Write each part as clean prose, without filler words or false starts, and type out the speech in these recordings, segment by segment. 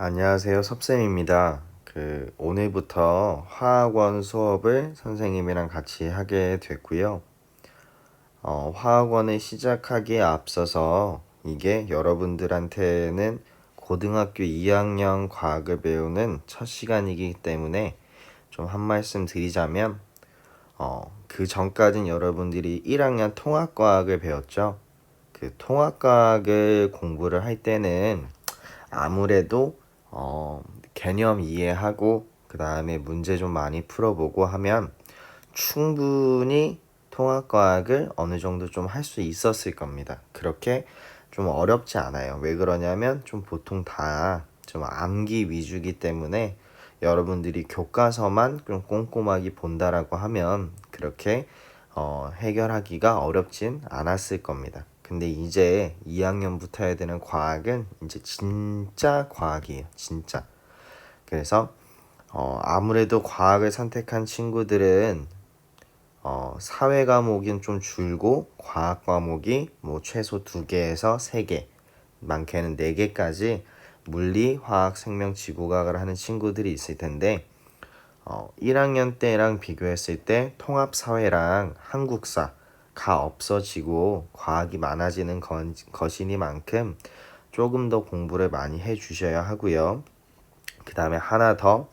안녕하세요. 섭쌤입니다. 오늘부터 화학원 수업을 선생님이랑 같이 하게 됐고요. 화학원을 시작하기에 앞서서 이게 여러분들한테는 고등학교 2학년 과학을 배우는 첫 시간이기 때문에 좀 한 말씀 드리자면, 그 전까진 여러분들이 1학년 통합과학을 배웠죠. 그 통합과학을 공부를 할 때는 아무래도 개념 이해하고 그 다음에 문제 좀 많이 풀어보고 하면 충분히 통합과학을 어느 정도 좀 할 수 있었을 겁니다. 그렇게 좀 어렵지 않아요. 왜 그러냐면 좀 보통 다 좀 암기 위주기 때문에 여러분들이 교과서만 좀 꼼꼼하게 본다라고 하면 그렇게 해결하기가 어렵진 않았을 겁니다. 근데 이제 2학년부터 해야 되는 과학은 이제 진짜 과학이에요. 진짜. 그래서 아무래도 과학을 선택한 친구들은 사회 과목은 좀 줄고 과학 과목이 뭐 최소 2개에서 3개, 많게는 4개까지 물리, 화학, 생명, 지구과학을 하는 친구들이 있을 텐데 1학년 때랑 비교했을 때 통합사회랑 한국사가 없어지고 과학이 많아지는 것이니만큼 조금 더 공부를 많이 해주셔야 하고요. 그 다음에 하나 더,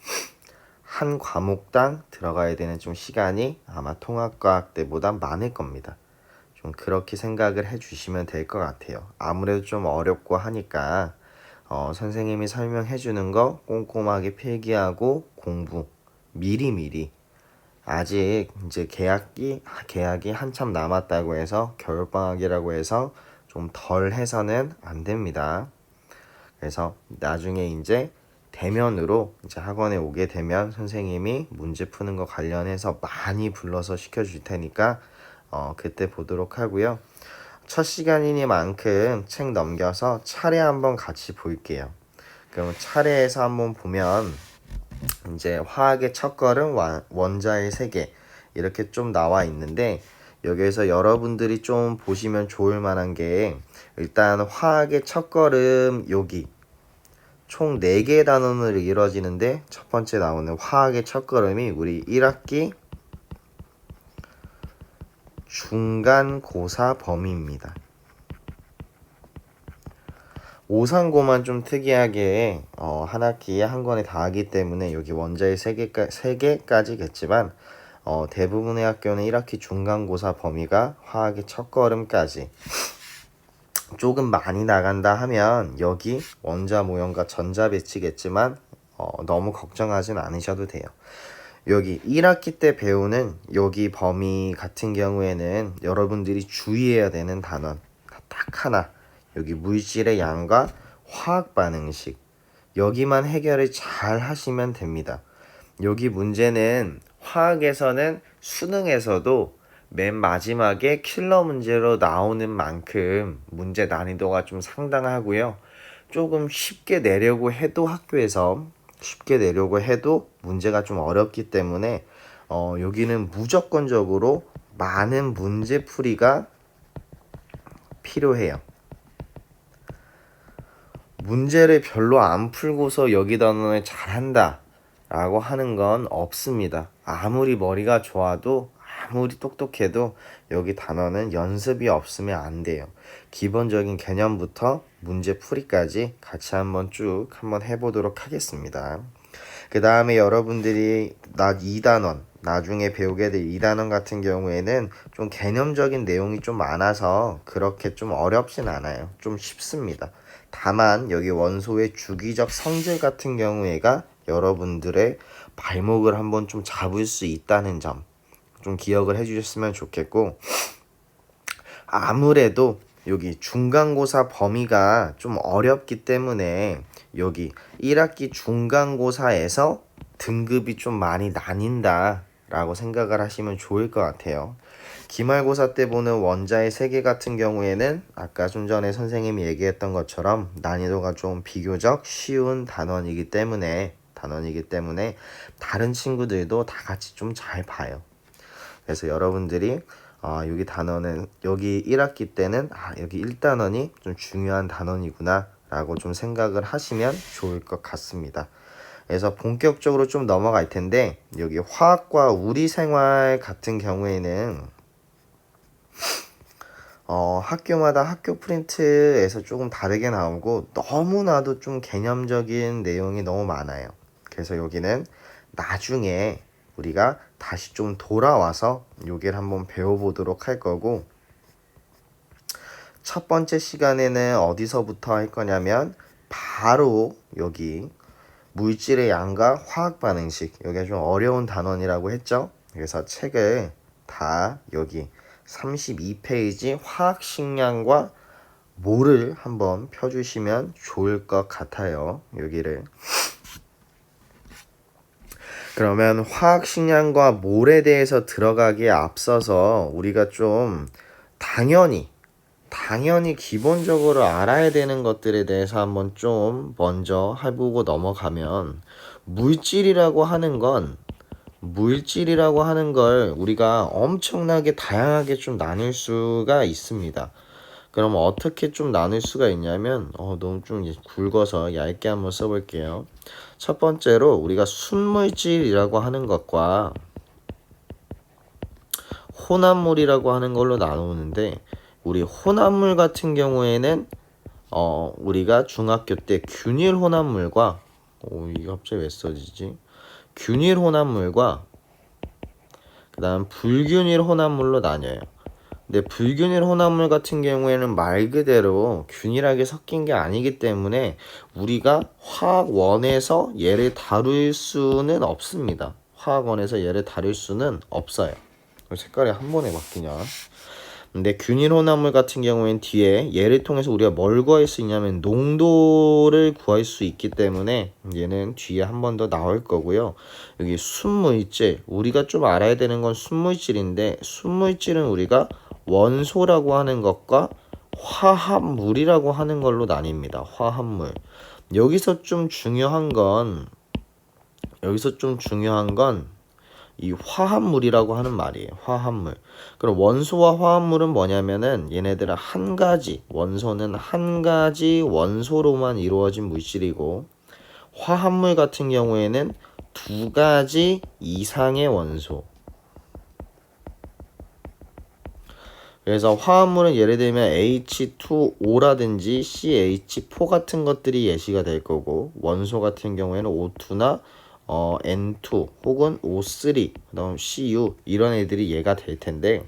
한 과목당 들어가야 되는 좀 시간이 아마 통합과학 때보다 많을 겁니다. 좀 그렇게 생각을 해주시면 될 것 같아요. 아무래도 좀 어렵고 하니까 선생님이 설명해 주는 거 꼼꼼하게 필기하고 공부 미리미리, 아직 이제 계약이 한참 남았다고 해서 겨울방학이라고 해서 좀 덜 해서는 안 됩니다. 그래서 나중에 이제 대면으로 이제 학원에 오게 되면 선생님이 문제 푸는 거 관련해서 많이 불러서 시켜줄 테니까 그때 보도록 하고요. 첫 시간이니만큼 책 넘겨서 차례 한번 같이 볼게요. 그럼 차례에서 한번 보면 이제 화학의 첫걸음, 원자의 세계 이렇게 좀 나와 있는데, 여기에서 여러분들이 좀 보시면 좋을 만한 게, 일단 화학의 첫걸음 여기 총 4개의 단원으로 이루어지는데, 첫 번째 나오는 화학의 첫걸음이 우리 1학기 중간고사 범위입니다. 오상고만 좀 특이하게 한 학기에 한 권에 다 하기 때문에 여기 원자의 3개까지겠지만 대부분의 학교는 1학기 중간고사 범위가 화학의 첫걸음까지. 조금 많이 나간다 하면 여기 원자 모형과 전자 배치겠지만 너무 걱정하진 않으셔도 돼요. 여기 1학기 때 배우는 여기 범위 같은 경우에는 여러분들이 주의해야 되는 단원 딱 하나, 여기 물질의 양과 화학 반응식, 여기만 해결을 잘 하시면 됩니다. 여기 문제는 화학에서는 수능에서도 맨 마지막에 킬러 문제로 나오는 만큼 문제 난이도가 좀 상당하고요. 조금 쉽게 내려고 해도 학교에서 쉽게 내려고 해도 문제가 좀 어렵기 때문에 여기는 무조건적으로 많은 문제풀이가 필요해요. 문제를 별로 안 풀고서 여기 단원을 잘한다 라고 하는 건 없습니다. 아무리 머리가 좋아도 아무리 똑똑해도 여기 단원은 연습이 없으면 안 돼요. 기본적인 개념부터 문제 풀이까지 같이 한번 쭉 한번 해보도록 하겠습니다. 그 다음에 여러분들이 2단원 나중에 배우게 될 2단원 같은 경우에는 좀 개념적인 내용이 좀 많아서 그렇게 좀 어렵진 않아요. 좀 쉽습니다. 다만 여기 원소의 주기적 성질 같은 경우에가 여러분들의 발목을 한번 좀 잡을 수 있다는 점 좀 기억을 해주셨으면 좋겠고, 아무래도 여기 중간고사 범위가 좀 어렵기 때문에 여기 1학기 중간고사에서 등급이 좀 많이 나뉜다 라고 생각을 하시면 좋을 것 같아요. 기말고사 때 보는 원자의 세계 같은 경우에는 아까 좀 전에 선생님이 얘기했던 것처럼 난이도가 좀 비교적 쉬운 단원이기 때문에 다른 친구들도 다 같이 좀 잘 봐요. 그래서 여러분들이 여기 단원은 여기 1학기 때는 여기 1단원이 좀 중요한 단원이구나 라고 좀 생각을 하시면 좋을 것 같습니다. 그래서 본격적으로 좀 넘어갈 텐데, 여기 화학과 우리생활 같은 경우에는 학교마다 학교 프린트에서 조금 다르게 나오고 너무나도 좀 개념적인 내용이 너무 많아요. 그래서 여기는 나중에 우리가 다시 좀 돌아와서 여기를 한번 배워보도록 할 거고, 첫 번째 시간에는 어디서부터 할 거냐면 바로 여기 물질의 양과 화학 반응식, 여기가 좀 어려운 단원이라고 했죠. 그래서 책을 다 여기 32페이지 화학식량과 몰을 한번 펴주시면 좋을 것 같아요. 여기를. 그러면 화학식량과 몰에 대해서 들어가기에 앞서서 우리가 좀 당연히 기본적으로 알아야 되는 것들에 대해서 한번 좀 먼저 해보고 넘어가면, 물질이라고 하는 걸 우리가 엄청나게 다양하게 좀 나눌 수가 있습니다. 그럼 어떻게 좀 나눌 수가 있냐면, 너무 좀 굵어서 얇게 한번 써볼게요. 첫 번째로 우리가 순물질이라고 하는 것과 혼합물이라고 하는 걸로 나누는데, 우리 혼합물 같은 경우에는 우리가 중학교 때 균일 혼합물과 이게 갑자기 왜 써지지? 균일 혼합물과 그 다음 불균일 혼합물로 나뉘어요. 근데 불균일 혼합물 같은 경우에는 말 그대로 균일하게 섞인 게 아니기 때문에 우리가 화학원에서 얘를 다룰 수는 없습니다. 화학원에서 얘를 다룰 수는 없어요. 색깔이 한 번에 바뀌냐? 근데 균일 혼합물 같은 경우에는 뒤에 얘를 통해서 우리가 뭘 구할 수 있냐면 농도를 구할 수 있기 때문에 얘는 뒤에 한 번 더 나올 거고요. 여기 순물질, 우리가 좀 알아야 되는 건 순물질인데, 순물질은 우리가 원소라고 하는 것과 화합물이라고 하는 걸로 나뉩니다. 화합물. 여기서 좀 중요한 건 이 화합물이라고 하는 말이에요. 화합물. 그럼 원소와 화합물은 뭐냐면은 얘네들은 원소는 한 가지 원소로만 이루어진 물질이고, 화합물 같은 경우에는 두 가지 이상의 원소. 그래서 화합물은 예를 들면 H2O라든지 CH4 같은 것들이 예시가 될 거고, 원소 같은 경우에는 O2나 N2 혹은 O3, 그다음 CU 이런 애들이 얘가 될 텐데,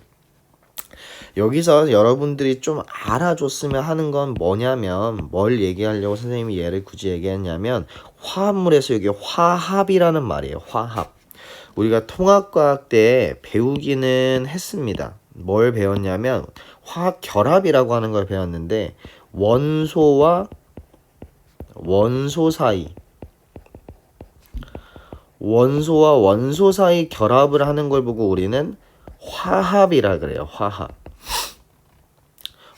여기서 여러분들이 좀 알아줬으면 하는 건 뭐냐면, 뭘 얘기하려고 선생님이 얘를 굳이 얘기했냐면, 화합물에서 여기 화합이라는 말이에요. 화합. 우리가 통합과학 때 배우기는 했습니다. 뭘 배웠냐면 화학 결합이라고 하는 걸 배웠는데, 원소와 원소 사이 결합을 하는 걸 보고 우리는 화합이라 그래요. 화합.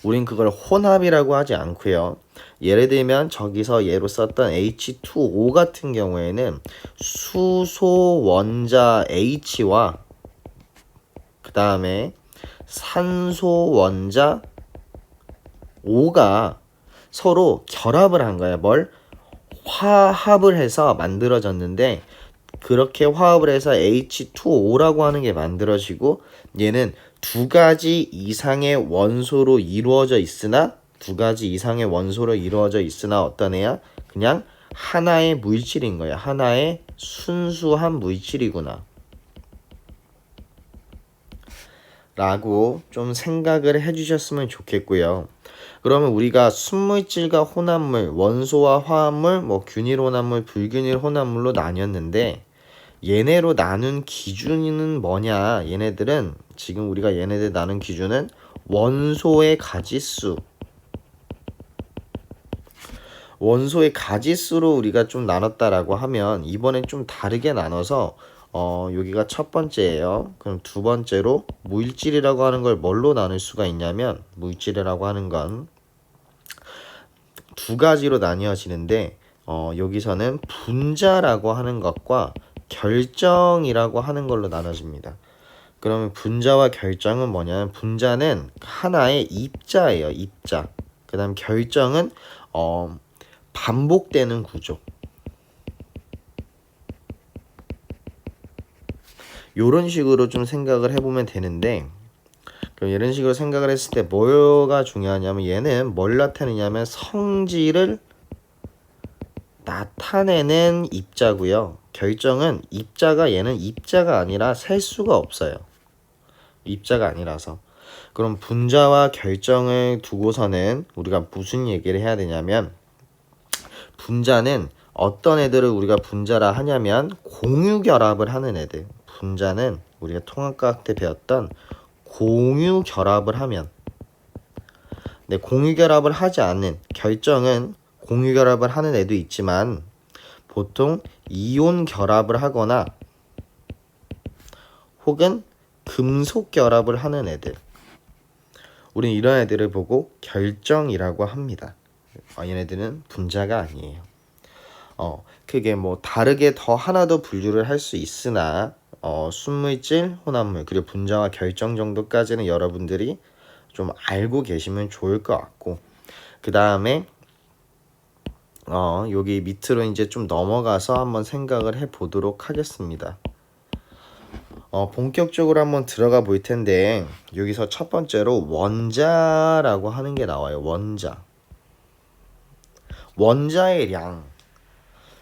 우린 그걸 혼합이라고 하지 않고요. 예를 들면 저기서 예로 썼던 H2O 같은 경우에는 수소 원자 H와 그 다음에 산소 원자 O가 서로 결합을 한 거야. 화합을 해서 만들어졌는데, 그렇게 화합을 해서 H2O라고 하는 게 만들어지고, 얘는 두 가지 이상의 원소로 이루어져 있으나 어떤 애야? 그냥 하나의 물질인 거야. 하나의 순수한 물질이구나 라고 좀 생각을 해주셨으면 좋겠고요. 그러면 우리가 순물질과 혼합물, 원소와 화합물, 균일 혼합물, 불균일 혼합물로 나뉘었는데, 얘네로 나눈 기준은 뭐냐? 지금 우리가 얘네들 나눈 기준은 원소의 가지수로 우리가 좀 나눴다라고 하면, 이번엔 좀 다르게 나눠서 여기가 첫 번째예요. 그럼 두 번째로 물질이라고 하는 걸 뭘로 나눌 수가 있냐면, 물질이라고 하는 건 두 가지로 나뉘어지는데, 여기서는 분자라고 하는 것과 결정이라고 하는 걸로 나눠집니다. 그러면 분자와 결정은 뭐냐면, 분자는 하나의 입자예요. 입자. 그 다음 결정은 반복되는 구조. 요런 식으로 좀 생각을 해보면 되는데, 그럼 이런 식으로 생각을 했을 때 뭐가 중요하냐면 얘는 뭘 나타내냐면 성질을 나타내는 입자고요. 결정은 입자가 얘는 입자가 아니라 셀 수가 없어요. 입자가 아니라서. 그럼 분자와 결정을 두고서는 우리가 무슨 얘기를 해야 되냐면 분자는 어떤 애들을 우리가 분자라 하냐면 공유결합을 하는 애들. 분자는 우리가 통합과학 때 배웠던 공유결합을 하면, 근데 공유결합을 하지 않는 결정은 공유결합을 하는 애도 있지만 보통 이온 결합을 하거나 혹은 금속 결합을 하는 애들, 우리는 이런 애들을 보고 결정이라고 합니다. 얘네들은 분자가 아니에요. 그게 뭐 다르게 더 하나 더 분류를 할 수 있으나 순물질, 혼합물, 그리고 분자와 결정 정도까지는 여러분들이 좀 알고 계시면 좋을 것 같고, 그 다음에 여기 밑으로 이제 좀 넘어가서 한번 생각을 해 보도록 하겠습니다. 본격적으로 한번 들어가 볼 텐데, 여기서 첫 번째로 원자라고 하는 게 나와요. 원자의 량.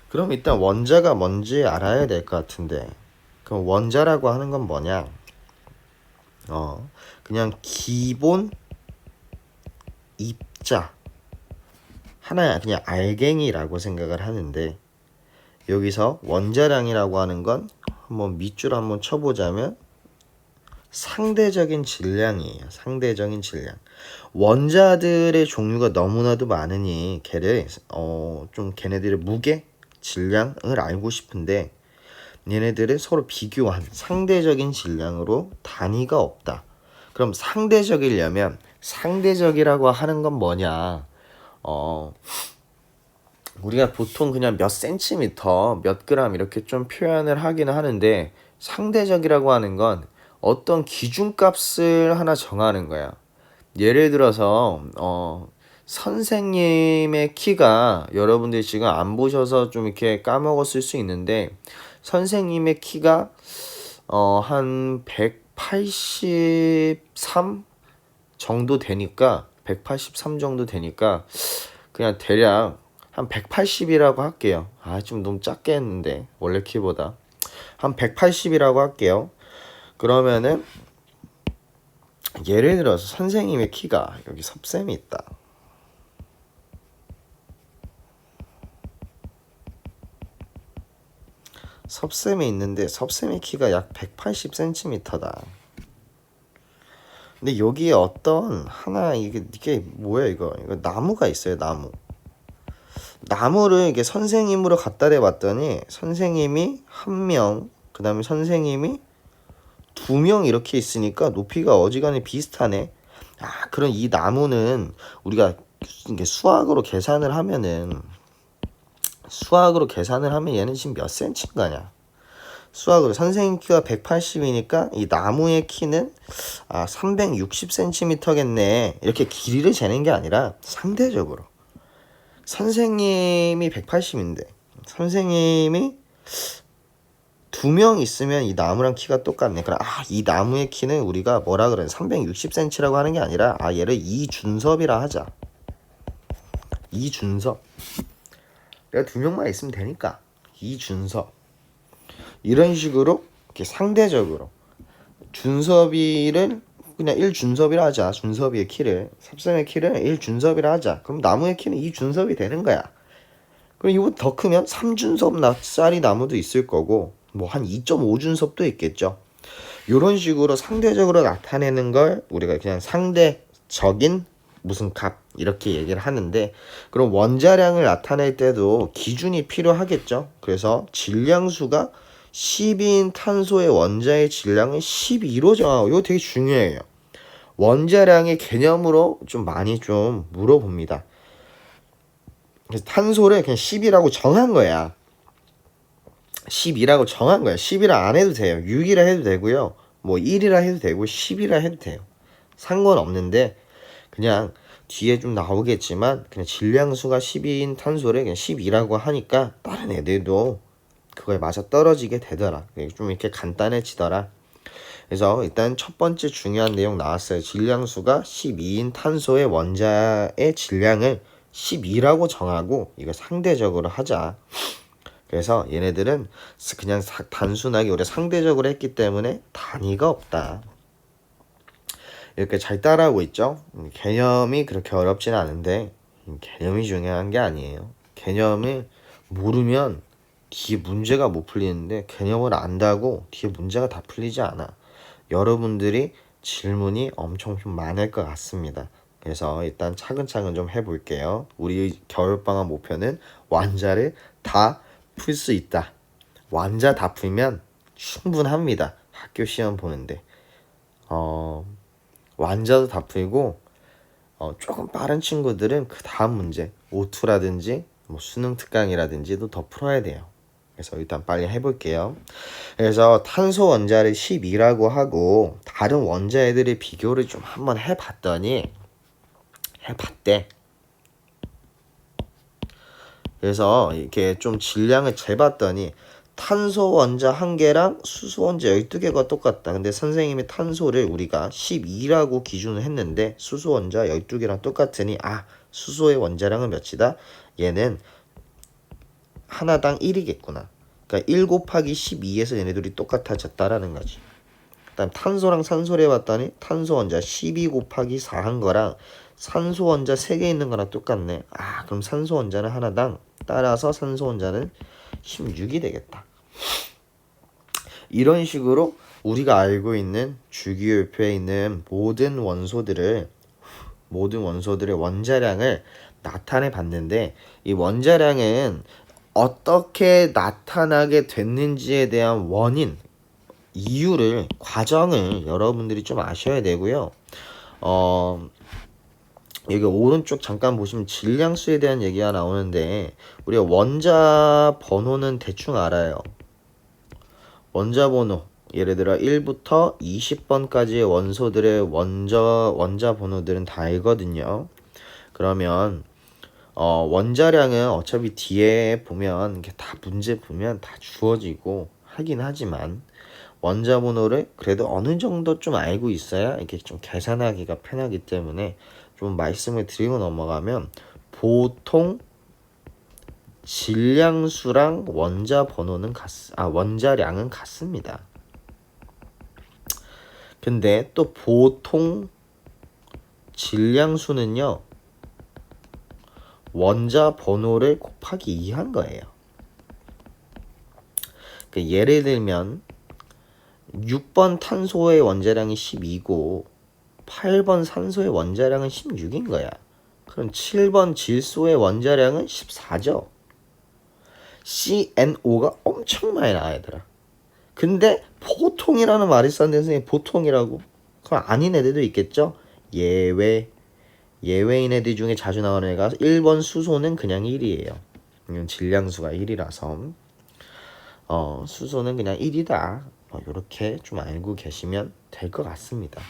그럼 일단 원자가 뭔지 알아야 될 것 같은데, 그럼 원자라고 하는 건 뭐냐? 그냥 기본 입자 하나야, 그냥 알갱이라고 생각을 하는데, 여기서 원자량이라고 하는 건 한번 밑줄 한번 쳐보자면 상대적인 질량이에요. 상대적인 질량. 원자들의 종류가 너무나도 많으니 걔를 좀 걔네들의 무게, 질량을 알고 싶은데, 얘네들을 서로 비교한 상대적인 질량으로 단위가 없다. 그럼 상대적이려면 상대적이라고 하는 건 뭐냐? 우리가 보통 그냥 몇 센티미터, 몇 그램 이렇게 좀 표현을 하기는 하는데, 상대적이라고 하는 건 어떤 기준값을 하나 정하는 거야. 예를 들어서 선생님의 키가, 여러분들이 지금 안 보셔서 좀 이렇게 까먹었을 수 있는데, 선생님의 키가 한 183 정도 되니까, 183 정도 되니까 그냥 대략 한 180이라고 할게요. 좀 너무 작게 했는데 원래 키보다 한 180이라고 할게요. 그러면은 예를 들어서 선생님의 키가, 여기 섭쌤이 있다. 섭쌤이 있는데 섭쌤의 키가 약 180cm다. 근데 여기에 어떤 하나, 이게 뭐야, 이거 나무가 있어요. 나무를 이게 선생님으로 갖다 대봤더니 선생님이 1명, 그 다음에 선생님이 2명 이렇게 있으니까 높이가 어지간히 비슷하네. 그럼 이 나무는 우리가 이게 수학으로 계산을 하면 얘는 지금 몇 센치인가냐? 수학으로 선생님 키가 180이니까 이 나무의 키는 360cm겠네. 이렇게 길이를 재는 게 아니라 상대적으로 선생님이 180인데 선생님이 2명 있으면 이 나무랑 키가 똑같네. 그럼 이 나무의 키는 우리가 뭐라 그래? 360cm라고 하는 게 아니라 얘를 이준섭이라 하자. 이준섭. 내가 2명만 있으면 되니까 이준섭. 이런 식으로 이렇게 상대적으로 준섭이를 그냥 1준섭이라 하자. 준섭이의 키를, 섭쌤의 키를 1준섭이라 하자. 그럼 나무의 키는 2준섭이 되는 거야. 그럼 이거 더 크면 3준섭짜리 나무도 있을 거고 뭐 한 2.5준섭도 있겠죠. 이런 식으로 상대적으로 나타내는 걸 우리가 그냥 상대적인 무슨 값 이렇게 얘기를 하는데, 그럼 원자량을 나타낼 때도 기준이 필요하겠죠. 그래서 질량수가 10인 탄소의 원자의 질량은 12로 정하고, 이거 되게 중요해요. 원자량의 개념으로 좀 많이 좀 물어봅니다. 그래서 탄소를 그냥 10이라고 정한 거야. 10이라고 정한 거야. 10이라 안 해도 돼요. 6이라 해도 되고요. 뭐 1이라 해도 되고 10이라 해도 돼요. 상관없는데 그냥 뒤에 좀 나오겠지만 그냥 질량수가 12인 탄소를 그냥 12라고 하니까 다른 애들도 그거에 맞아 떨어지게 되더라. 좀 이렇게 간단해지더라. 그래서 일단 첫 번째 중요한 내용 나왔어요. 질량수가 12인 탄소의 원자의 질량을 12라고 정하고 이거 상대적으로 하자. 그래서 얘네들은 그냥 단순하게 우리 상대적으로 했기 때문에 단위가 없다. 이렇게 잘 따라하고 있죠. 개념이 그렇게 어렵진 않은데 개념이 중요한 게 아니에요. 개념을 모르면 뒤에 문제가 못 풀리는데 개념을 안다고 뒤에 문제가 다 풀리지 않아. 여러분들이 질문이 엄청 좀 많을 것 같습니다. 그래서 일단 차근차근 좀 해볼게요. 우리 겨울방학 목표는 완자를 다 풀 수 있다. 완자 다 풀면 충분합니다. 학교 시험 보는데. 완자도 다 풀고 조금 빠른 친구들은 그 다음 문제 O2라든지 뭐 수능 특강이라든지도 더 풀어야 돼요. 그래서 일단 빨리 해볼게요. 그래서 탄소 원자를 12라고 하고 다른 원자애들의 비교를 좀 한번 해봤대. 그래서 이렇게 좀 질량을 재봤더니 탄소 원자 1개랑 수소 원자 12개가 똑같다. 근데 선생님이 탄소를 우리가 12라고 기준을 했는데 수소 원자 12개랑 똑같으니 수소의 원자량은 몇이다? 얘는 하나당 1이겠구나. 그러니까 1 곱하기 12에서 얘네들이 똑같아졌다라는 거지. 그다음 탄소랑 산소를 해봤더니 탄소 원자 12 곱하기 4 한 거랑 산소 원자 3개 있는 거랑 똑같네. 그럼 산소 원자는 하나당 따라서 산소 원자는 16이 되겠다. 이런 식으로 우리가 알고 있는 주기율표에 있는 모든 원소들의 원자량을 나타내 봤는데 이 원자량은 어떻게 나타나게 됐는지에 대한 원인, 이유를, 과정을 여러분들이 좀 아셔야 되고요. 여기 오른쪽 잠깐 보시면 질량수에 대한 얘기가 나오는데 우리가 원자 번호는 대충 알아요. 원자 번호 예를 들어 1부터 20번까지의 원소들의 원자 번호들은 다 알거든요. 그러면 원자량은 어차피 뒤에 보면 이렇게 다 문제 보면 다 주어지고 하긴 하지만 원자 번호를 그래도 어느 정도 좀 알고 있어야 이렇게 좀 계산하기가 편하기 때문에 좀 말씀을 드리고 넘어가면 보통 질량수랑 원자량은 같습니다. 근데 또 보통 질량수는요 원자 번호를 곱하기 2한 거예요. 예를 들면 6번 탄소의 원자량이 12고 8번 산소의 원자량은 16인 거야. 그럼 7번 질소의 원자량은 14죠. CNO가 엄청 많이 나와야 되더라. 근데 보통이라는 말이 썼는데 선생님 보통이라고? 그럼 아닌 애들도 있겠죠? 예외인 애들 중에 자주 나오는 애가 1번 수소는 그냥 1이에요. 질량수가 1이라서 수소는 그냥 1이다. 이렇게 좀 알고 계시면 될 것 같습니다.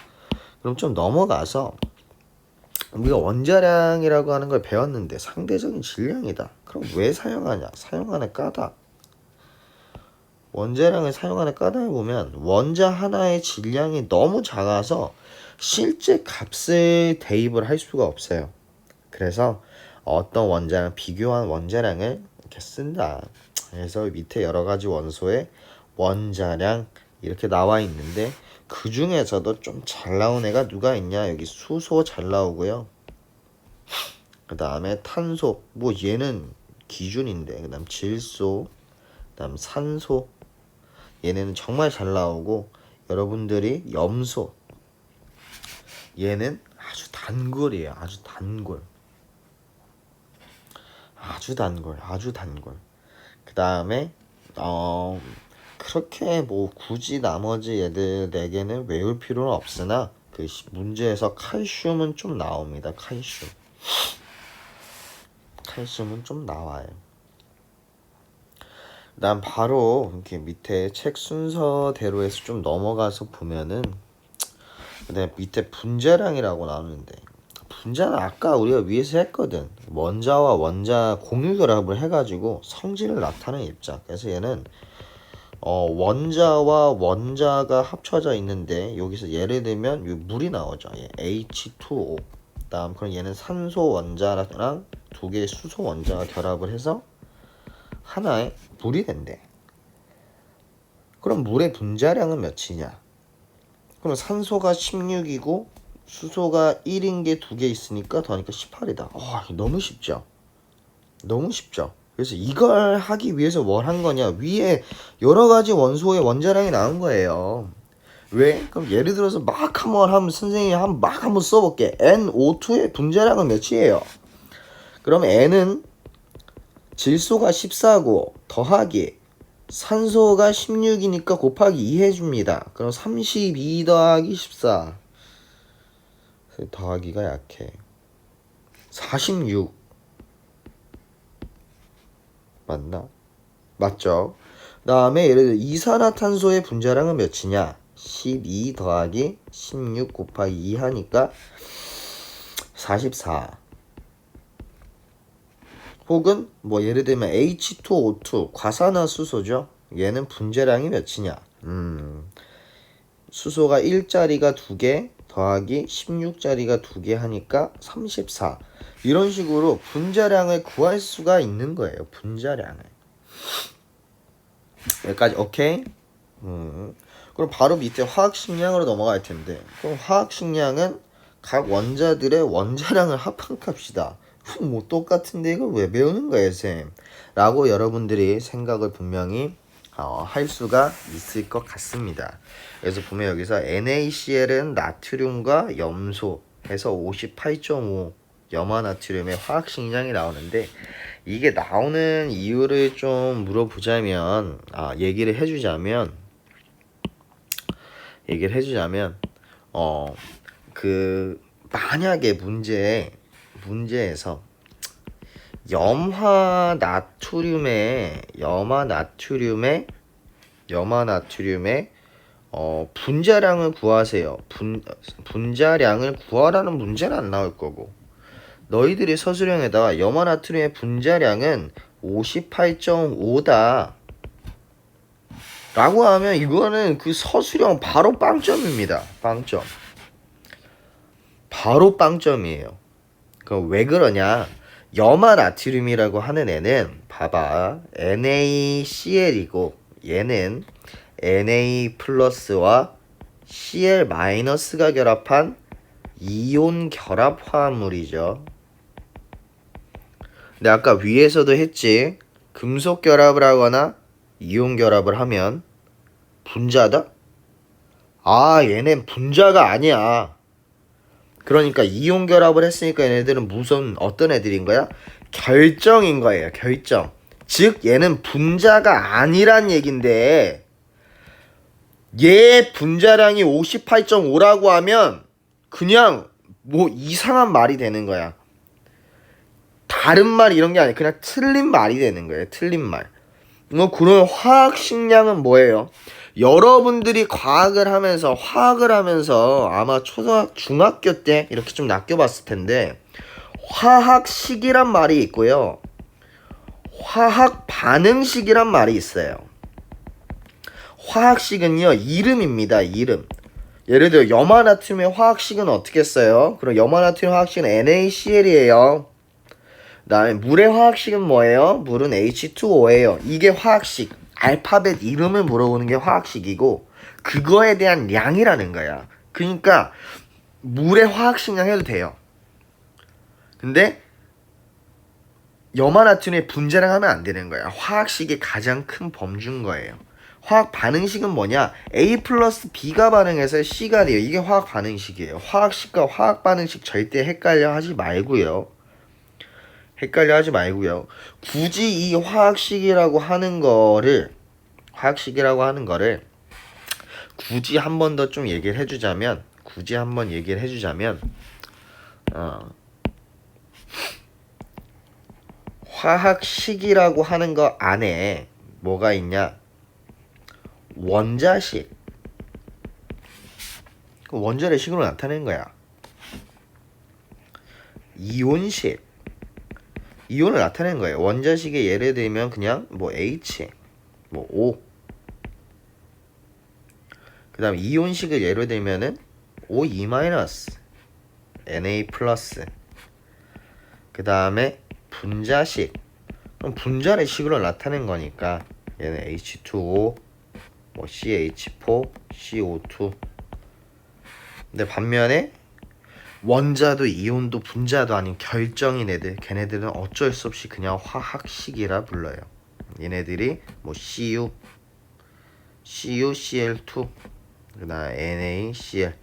그럼 좀 넘어가서 우리가 원자량이라고 하는 걸 배웠는데 상대적인 질량이다. 그럼 왜 사용하냐? 사용하는 까닭. 원자량을 사용하는 까닭을 보면 원자 하나의 질량이 너무 작아서 실제 값을 대입을 할 수가 없어요. 그래서 어떤 원자랑 비교한 원자량을 이렇게 쓴다. 그래서 밑에 여러 가지 원소의 원자량 이렇게 나와 있는데 그 중에서도 좀 잘 나온 애가 누가 있냐? 여기 수소 잘 나오고요. 그 다음에 탄소, 뭐 얘는 기준인데, 그 다음 질소, 그 다음 산소, 얘네는 정말 잘 나오고, 여러분들이 염소, 얘는 아주 단골이에요. 아주 단골. 그 다음에 그렇게 뭐 굳이 나머지 얘들 4개는 외울 필요는 없으나 그 문제에서 칼슘은 좀 나옵니다. 칼슘은 좀 나와요. 난 바로 이렇게 밑에 책 순서대로 해서 좀 넘어가서 보면은 근데 밑에 분자량이라고 나오는데 분자는 아까 우리가 위에서 했거든. 원자와 원자 공유 결합을 해가지고 성질을 나타내는 입자. 그래서 얘는 원자와 원자가 합쳐져 있는데 여기서 예를 들면 물이 나오죠. H2O. 다음 그럼 얘는 산소 원자랑 두 개의 수소 원자가 결합을 해서 하나의 물이 된대. 그럼 물의 분자량은 몇이냐? 그럼 산소가 16이고 수소가 1인 게 두 개 있으니까 더하니까 18이다. 너무 쉽죠? 너무 쉽죠? 그래서 이걸 하기 위해서 뭘 한 거냐? 위에 여러 가지 원소의 원자량이 나온 거예요. 왜? 그럼 예를 들어서 막 한번 하면 선생님이 막 한번 써볼게. NO2의 분자량은 몇이에요? 그럼 N은 질소가 14고 더하기 산소가 16이니까 곱하기 2 해줍니다. 그럼 32 더하기 14. 더하기가 약해. 46. 맞나? 맞죠? 그 다음에 예를 들어 이산화탄소의 분자량은 몇이냐? 12 더하기 16 곱하기 2 하니까 44. 혹은 뭐 예를 들면 H2O2 과산화수소죠. 얘는 분자량이 몇이냐? 수소가 1짜리가 2개 더하기 16짜리가 2개 하니까 34. 이런 식으로 분자량을 구할 수가 있는 거예요. 분자량을. 여기까지 오케이? 그럼 바로 밑에 화학식량으로 넘어갈 텐데, 그럼 화학식량은 각 원자들의 원자량을 합한 값이다. 뭐 똑같은데 이걸 왜 배우는 거예요, 쌤? 라고 여러분들이 생각을 분명히 할 수가 있을 것 같습니다. 그래서 보면 여기서 NaCl은 나트륨과 염소 해서 58.5 염화나트륨의 화학식량이 나오는데, 이게 나오는 이유를 좀 물어보자면, 얘기를 해주자면, 만약에 문제에서 염화나트륨의 분자량을 구하세요. 분자량을 구하라는 문제는 안 나올 거고, 너희들이 서술형에다가 염화나트륨의 분자량은 58.5다 라고 하면 이거는 그 서술형 바로 빵점입니다. 빵점. 바로 빵점이에요. 그럼 왜 그러냐? 염화나트륨이라고 하는 애는 봐봐, NaCl이고 얘는 Na 플러스와 Cl 마이너스가 결합한 이온 결합 화합물이죠. 근데 아까 위에서도 했지, 금속 결합을 하거나 이온 결합을 하면 분자다? 얘는 분자가 아니야. 그러니까 이온 결합을 했으니까 얘네들은 어떤 애들인 거야? 결정인 거예요. 결정. 즉 얘는 분자가 아니란 얘긴데, 얘 분자량이 58.5라고 하면 그냥 뭐 이상한 말이 되는 거야. 다른 말 이런 게 아니라 그냥 틀린 말이 되는 거예요. 틀린 말. 그럼 화학식량은 뭐예요? 여러분들이 화학을 하면서 아마 중학교 때 이렇게 좀 낚여봤을 텐데, 화학식이란 말이 있고요, 화학 반응식이란 말이 있어요. 화학식은요, 이름입니다. 이름. 예를 들어 염화나트륨의 화학식은 어떻게 써요? 그럼 염화나트륨 화학식은 NaCl이에요. 그다음에 물의 화학식은 뭐예요? 물은 H2O예요. 이게 화학식. 알파벳 이름을 물어보는 게 화학식이고, 그거에 대한 양이라는 거야. 그러니까 물의 화학식량 해도 돼요. 근데 염화나트륨의 분자량 하면 안 되는 거야. 화학식의 가장 큰 범주인 거예요. 화학 반응식은 뭐냐? A 플러스 B가 반응해서 C가 돼요. 이게 화학 반응식이에요. 화학식과 화학 반응식 절대 헷갈려 하지 말고요. 굳이 이 화학식이라고 하는 거를 굳이 한 번 더 좀 얘기를 해주자면, 화학식이라고 하는 거 안에 뭐가 있냐? 원자식. 원자를 식으로 나타낸 거야. 이온식. 이온을 나타낸 거예요. 원자식의 예를 들면 그냥 뭐 H, 뭐 O. 그 다음 이온식을 예를 들면은 O2 마이너스, Na 플러스. 그 다음에 분자식. 그럼 분자의 식으로 나타낸 거니까 얘는 H2O, 뭐 CH4, CO2. 근데 반면에 원자도 이온도 분자도 아닌 결정인 애들, 걔네들은 어쩔 수 없이 그냥 화학식이라 불러요. 얘네들이 뭐 CU, Cl2, 그다음 NaCl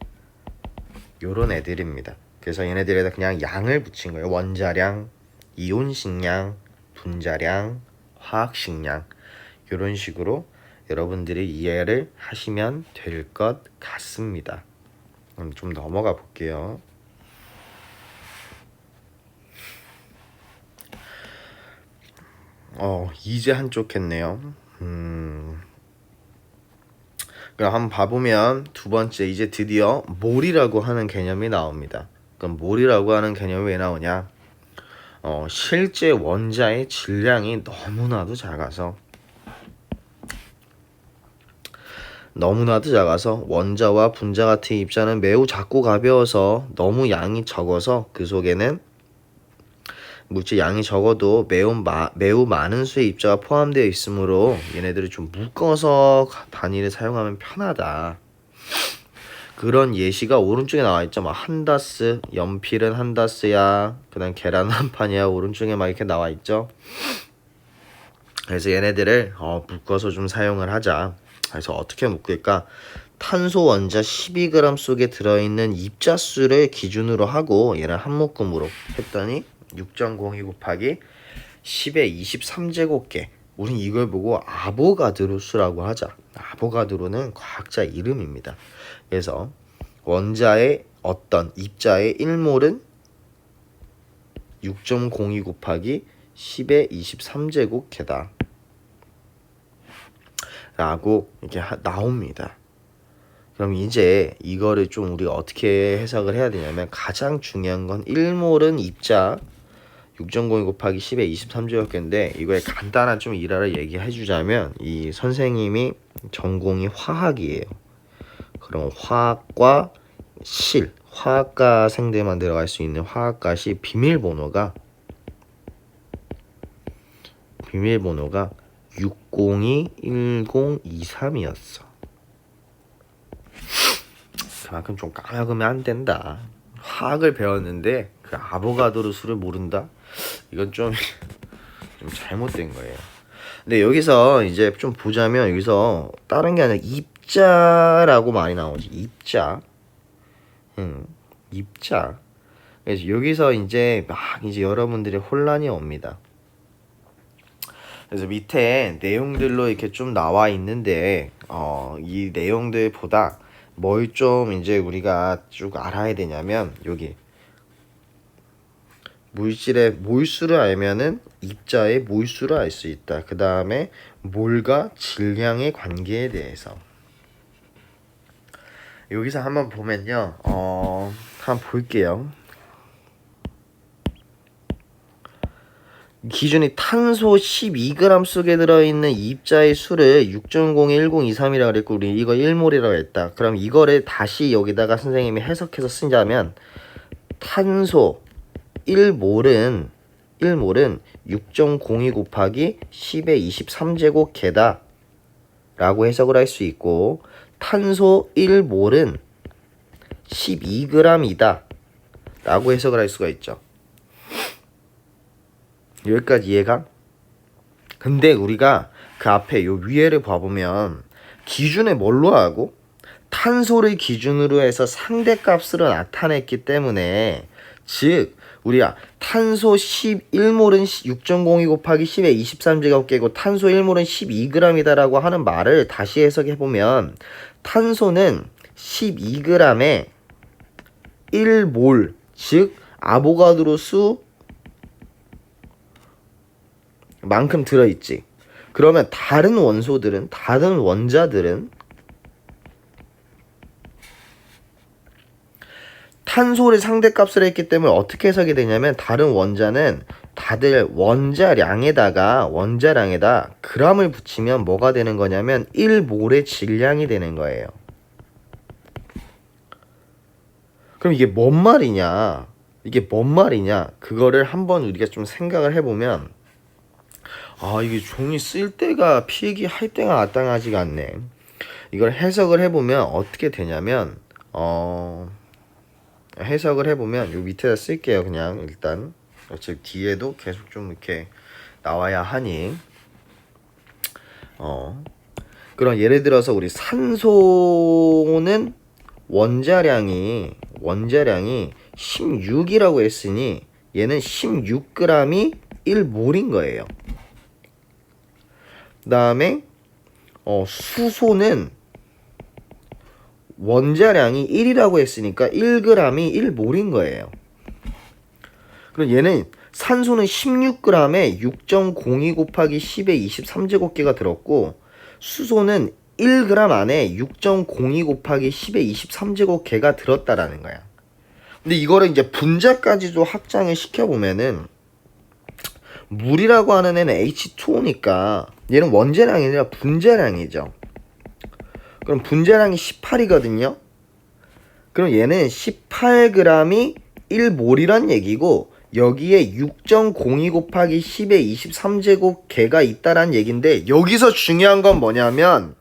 요런 애들입니다. 그래서 얘네들에다 그냥 양을 붙인 거예요. 원자량, 이온식량, 분자량, 화학식량 요런 식으로 여러분들이 이해를 하시면 될 것 같습니다. 그럼 좀 넘어가 볼게요. 이제 한쪽 했네요. 그럼 한번 봐보면 두 번째 이제 드디어 몰이라고 하는 개념이 나옵니다. 그럼 몰이라고 하는 개념이 왜 나오냐? 실제 원자의 질량이 너무나도 작아서 원자와 분자 같은 입자는 매우 작고 가벼워서 너무 양이 적어서 그 속에는 물질 양이 적어도 매우 많은 수의 입자가 포함되어 있으므로 얘네들을 좀 묶어서 단위를 사용하면 편하다. 그런 예시가 오른쪽에 나와 있죠. 막 한다스, 연필은 한다스야. 그다음 계란 한 판이야. 오른쪽에 막 이렇게 나와 있죠. 그래서 얘네들을 묶어서 좀 사용을 하자. 그래서 어떻게 묶을까? 탄소 원자 12g 속에 들어있는 입자 수를 기준으로 하고 얘를 한 묶음으로 했더니 6.02 곱하기 10의 23제곱개. 우린 이걸 보고 아보가드로 수라고 하자. 아보가드로는 과학자 이름입니다. 그래서 원자의 어떤 입자의 1몰은 6.02 곱하기 10의 23제곱개다 라고 이렇게 나옵니다. 그럼 이제 이거를 좀 우리가 어떻게 해석을 해야 되냐면 가장 중요한 건 1몰은 입자 6.02 곱하기 10의 23제곱개인데 이거에 간단한 좀 일화를 얘기해 주자면 이 선생님이 전공이 화학이에요. 그럼 화학과 화학과생들만 들어갈 수 있는 화학과시 비밀번호가 6021023이었어. 그만큼 좀 까먹으면 안 된다. 화학을 배웠는데 그 아보가드로 수를 모른다? 이건 좀 잘못된 거예요. 근데 여기서 이제 좀 보자면 여기서 다른 게 아니라 입자라고 많이 나오지. 입자. 입자. 그래서 여기서 이제 막 이제 여러분들이 혼란이 옵니다. 그래서 밑에 내용들로 이렇게 좀 나와 있는데 이 내용들보다 뭘 좀 이제 우리가 쭉 알아야 되냐면 여기 물질의 몰수를 알면은 입자의 몰수를 알 수 있다. 그 다음에 몰과 질량의 관계에 대해서 여기서 한번 보면요. 한번 볼게요. 기준이 탄소 12g 속에 들어있는 입자의 수를 6.01023이라고 그랬고 우리 이거 1몰이라고 했다. 그럼 이거를 다시 여기다가 선생님이 해석해서 쓰자면 탄소 1몰은 6.02 곱하기 10의 23제곱개다 라고 해석을 할 수 있고 탄소 1몰은 12g이다 라고 해석을 할 수가 있죠. 여기까지 이해가? 근데 우리가 그 앞에 요 위에를 봐보면 기준을 뭘로 하고 탄소를 기준으로 해서 상대값으로 나타냈기 때문에 즉 우리가 탄소 11몰은 6.02 곱하기 10의 23제곱개고 탄소 1몰은 12g이다 라고 하는 말을 다시 해석해보면 탄소는 12g에 1몰 즉 아보가드로 수 만큼 들어있지. 그러면 다른 원자들은 산소를 상대값으로 했기 때문에 어떻게 해석이 되냐면 다른 원자는 다들 원자량에다 g을 붙이면 뭐가 되는 거냐면 1몰의 질량이 되는 거예요. 그럼 이게 뭔 말이냐? 그거를 한번 우리가 좀 생각을 해보면 이게 종이 쓸 때가 필기 할 때가 마땅하지가 않네. 이걸 해석을 해보면 어떻게 되냐면 해석을 해보면 요 밑에다 쓸게요. 그냥 일단 어차피 뒤에도 계속 좀 이렇게 나와야 하니 그럼 예를 들어서 우리 산소는 원자량이 16이라고 했으니 얘는 16g이 1몰인 거예요. 그 다음에 수소는 원자량이 1이라고 했으니까 1g이 1몰인 거예요. 그럼 얘는 산소는 16g에 6.02 곱하기 10의 23제곱계가 들었고 수소는 1g 안에 6.02 곱하기 10의 23제곱계가 들었다라는 거야. 근데 이거를 이제 분자까지도 확장을 시켜보면은 물이라고 하는 애는 H2O니까 얘는 원자량이 아니라 분자량이죠. 그럼 분자량이 18이거든요. 그럼 얘는 18g이 1몰이란 얘기고 여기에 6.02 곱하기 10의 23제곱계가 있다란 얘긴데 여기서 중요한 건 뭐냐면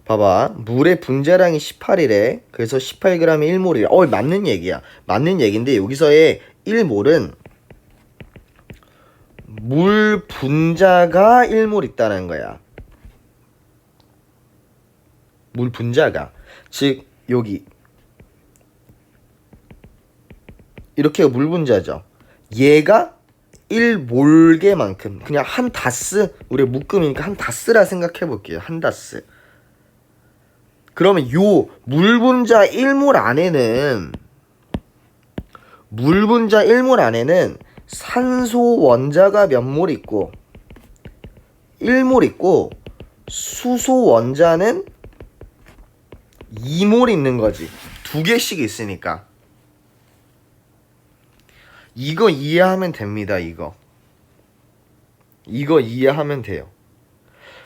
봐봐. 물의 분자량이 18이래. 그래서 18g이 1몰이래. 맞는 얘기야. 맞는 얘기인데 여기서의 1몰은 물 분자가 1몰 있다는 거야. 물 분자가. 즉 여기 이렇게 물 분자죠. 얘가 1몰개만큼 그냥 한 다스 우리 묶음이니까 한 다스라 생각해 볼게요. 한 다스. 그러면 요 물 분자 1몰 안에는 산소 원자가 몇 몰 있고 1몰 있고 수소 원자는 2몰 있는 거지. 두 개씩 있으니까. 이거 이해하면 됩니다. 이거 이해하면 돼요.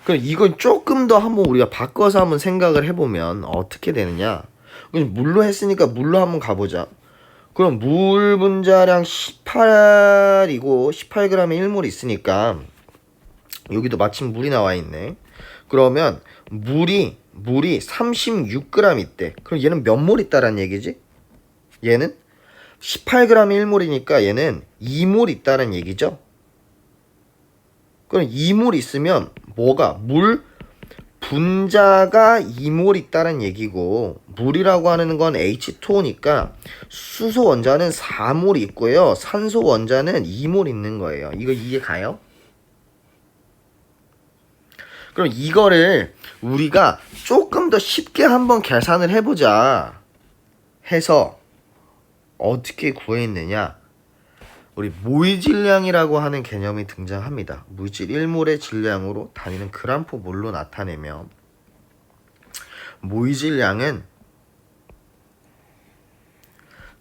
그럼 이걸 조금 더 한번 우리가 바꿔서 한번 생각을 해보면 어떻게 되느냐. 물로 했으니까 물로 한번 가보자. 그럼 물 분자량 18이고 18g에 1몰 있으니까 여기도 마침 물이 나와 있네. 그러면 물이 36g 있대. 그럼 얘는 몇 몰 있다란 얘기지? 얘는 18g에 1몰이니까 얘는 2몰 있다는 얘기죠. 그럼 2몰 있으면 물 분자가 2몰 있다는 얘기고 물이라고 하는 건 H2O니까 수소 원자는 4몰 있고요. 산소 원자는 2몰 있는 거예요. 이거 이해 가요? 그럼 이거를 우리가 조금 더 쉽게 한번 계산을 해보자 해서 어떻게 구했느냐. 우리 모의 질량이라고 하는 개념이 등장합니다. 물질 1몰의 질량으로 단위는 그램포 몰로 나타내며 모의 질량은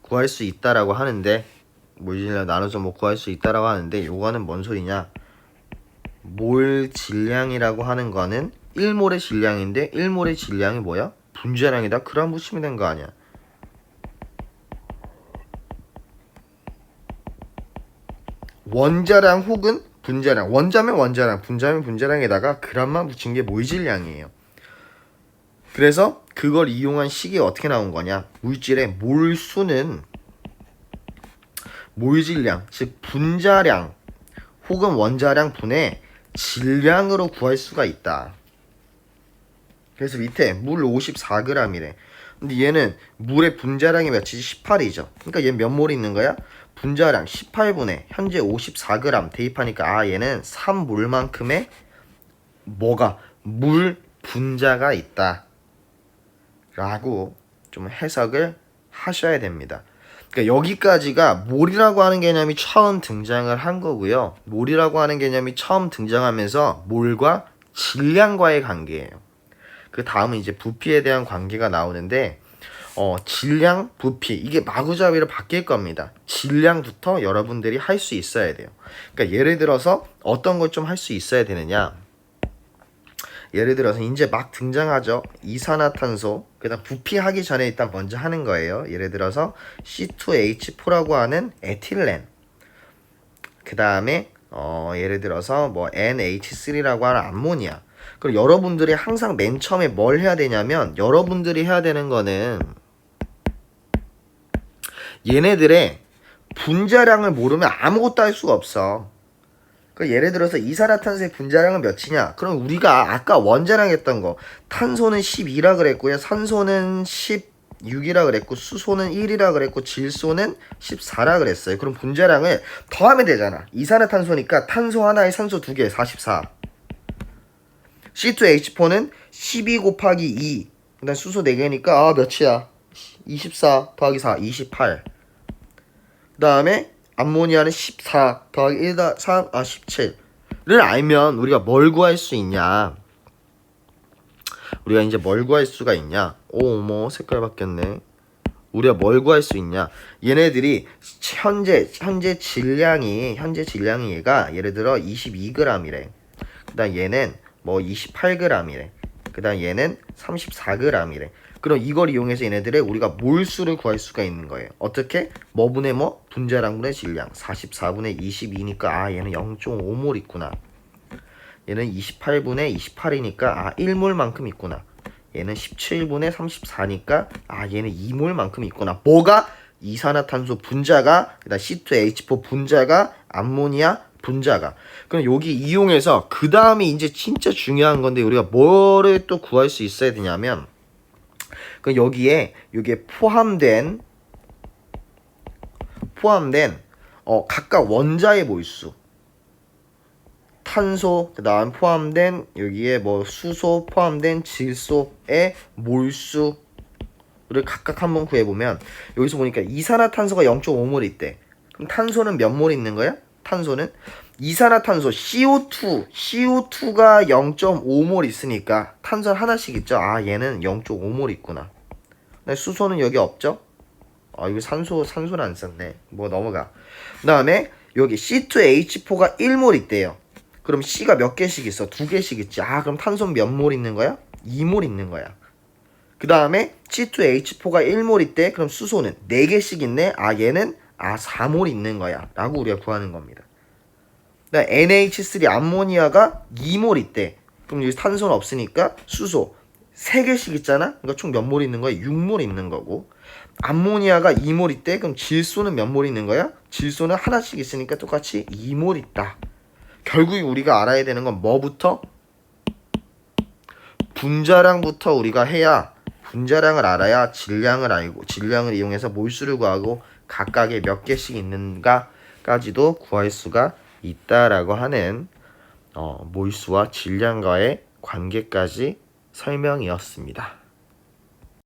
구할 수 있다라고 하는데 모의 질량 나눠서 구할 수 있다라고 하는데 요거는 뭔 소리냐. 몰 질량이라고 하는 거는 1몰의 질량인데 1몰의 질량이 뭐야? 분자량에다 그램 붙이면 된 거 아니야. 원자량 혹은 분자량. 원자면 원자량, 분자면 분자량에다가 그램만 붙인 게 모의 질량이에요. 그래서 그걸 이용한 식이 어떻게 나온 거냐. 물질의 몰수는 모의 질량, 즉 분자량 혹은 원자량 분의 질량으로 구할 수가 있다. 그래서 밑에 물 54g이래. 근데 얘는 물의 분자량이 몇이지? 18이죠. 그러니까 얘는 몇 몰 있는 거야? 분자량 18분의 현재 54g 대입하니까 얘는 3몰만큼의 물 분자가 있다 라고 좀 해석을 하셔야 됩니다. 그러니까 여기까지가 몰이라고 하는 개념이 처음 등장을 한 거고요. 몰이라고 하는 개념이 처음 등장하면서 몰과 질량과의 관계예요. 그 다음은 이제 부피에 대한 관계가 나오는데 질량, 부피 이게 마구잡이로 바뀔 겁니다. 질량부터 여러분들이 할 수 있어야 돼요. 그러니까 예를 들어서 어떤 걸 좀 할 수 있어야 되느냐. 예를 들어서 이제 막 등장하죠. 이산화탄소. 그다음 부피하기 전에 일단 먼저 하는 거예요. 예를 들어서 C2H4라고 하는 에틸렌. 그 다음에 예를 들어서 뭐 NH3라고 하는 암모니아. 그럼 여러분들이 항상 맨 처음에 뭘 해야 되냐면 여러분들이 해야 되는 거는 얘네들의 분자량을 모르면 아무것도 할 수가 없어. 그 예를 들어서 이산화탄소의 분자량은 몇이냐? 그럼 우리가 아까 원자량 했던 거 탄소는 12라 그랬고요. 산소는 16이라 그랬고 수소는 1이라 그랬고 질소는 14라 그랬어요. 그럼 분자량을 더하면 되잖아. 이산화탄소니까 탄소 하나에 산소 2개 44. C2H4는 12 곱하기 2. 그다음 수소 4개니까 몇이야? 24 더하기 4 28. 그 다음에 암모니아는 14 더하기 1 3 17를 알면 우리가 뭘 구할 수 있냐? 우리가 이제 뭘 구할 수가 있냐? 뭐 색깔 바뀌었네. 우리가 뭘 구할 수 있냐? 얘네들이 현재 질량이 얘가 예를 들어 22g이래. 그다음 얘는 뭐 28g이래. 그다음 얘는 34g이래. 그럼 이걸 이용해서 얘네들의 우리가 몰수를 구할 수가 있는 거예요. 어떻게? 뭐분의 뭐? 분자량분의 질량. 44분의 22니까 얘는 0.5몰 있구나. 얘는 28분의 28이니까 1몰만큼 있구나. 얘는 17분의 34니까 얘는 2몰만큼 있구나. 뭐가? 이산화탄소 분자가, 그다음 C2H4 분자가, 암모니아 분자가. 그럼 여기 이용해서 그 다음에 이제 진짜 중요한 건데 우리가 뭐를 또 구할 수 있어야 되냐면 그 여기에 포함된 각각 원자의 몰수. 탄소, 그 다음 포함된 여기에 뭐 수소 포함된 질소의 몰수를 각각 한번 구해보면 여기서 보니까 이산화탄소가 0.5몰 있대. 그럼 탄소는 몇 몰 있는 거야? 탄소는 이산화탄소 CO2가 0.5몰 있으니까 탄소 하나씩 있죠. 얘는 0.5몰 있구나. 수소는 여기 없죠? 이거 산소는 안 썼네. 뭐 넘어가. 그 다음에 여기 C2H4가 1몰 있대요. 그럼 C가 몇 개씩 있어? 2개씩 있지. 그럼 탄소는 몇 몰 있는 거야? 2몰 있는 거야. 그 다음에 C2H4가 1몰 있대. 그럼 수소는 4개씩 있네. 얘는 4몰 있는 거야. 라고 우리가 구하는 겁니다. 그다음 NH3 암모니아가 2몰 있대. 그럼 여기 탄소는 없으니까 수소 3개씩 있잖아. 그러니까 총 몇 몰 있는 거야? 6몰 있는 거고. 암모니아가 2몰 있대. 그럼 질소는 몇 몰 있는 거야? 질소는 하나씩 있으니까 똑같이 2몰 있다. 결국 우리가 알아야 되는 건 뭐부터? 분자량부터 우리가 해야 분자량을 알아야 질량을 알고 질량을 이용해서 몰수를 구하고 각각의 몇 개씩 있는가까지도 구할 수가 있다라고 하는 몰수와 질량과의 관계까지 설명이었습니다.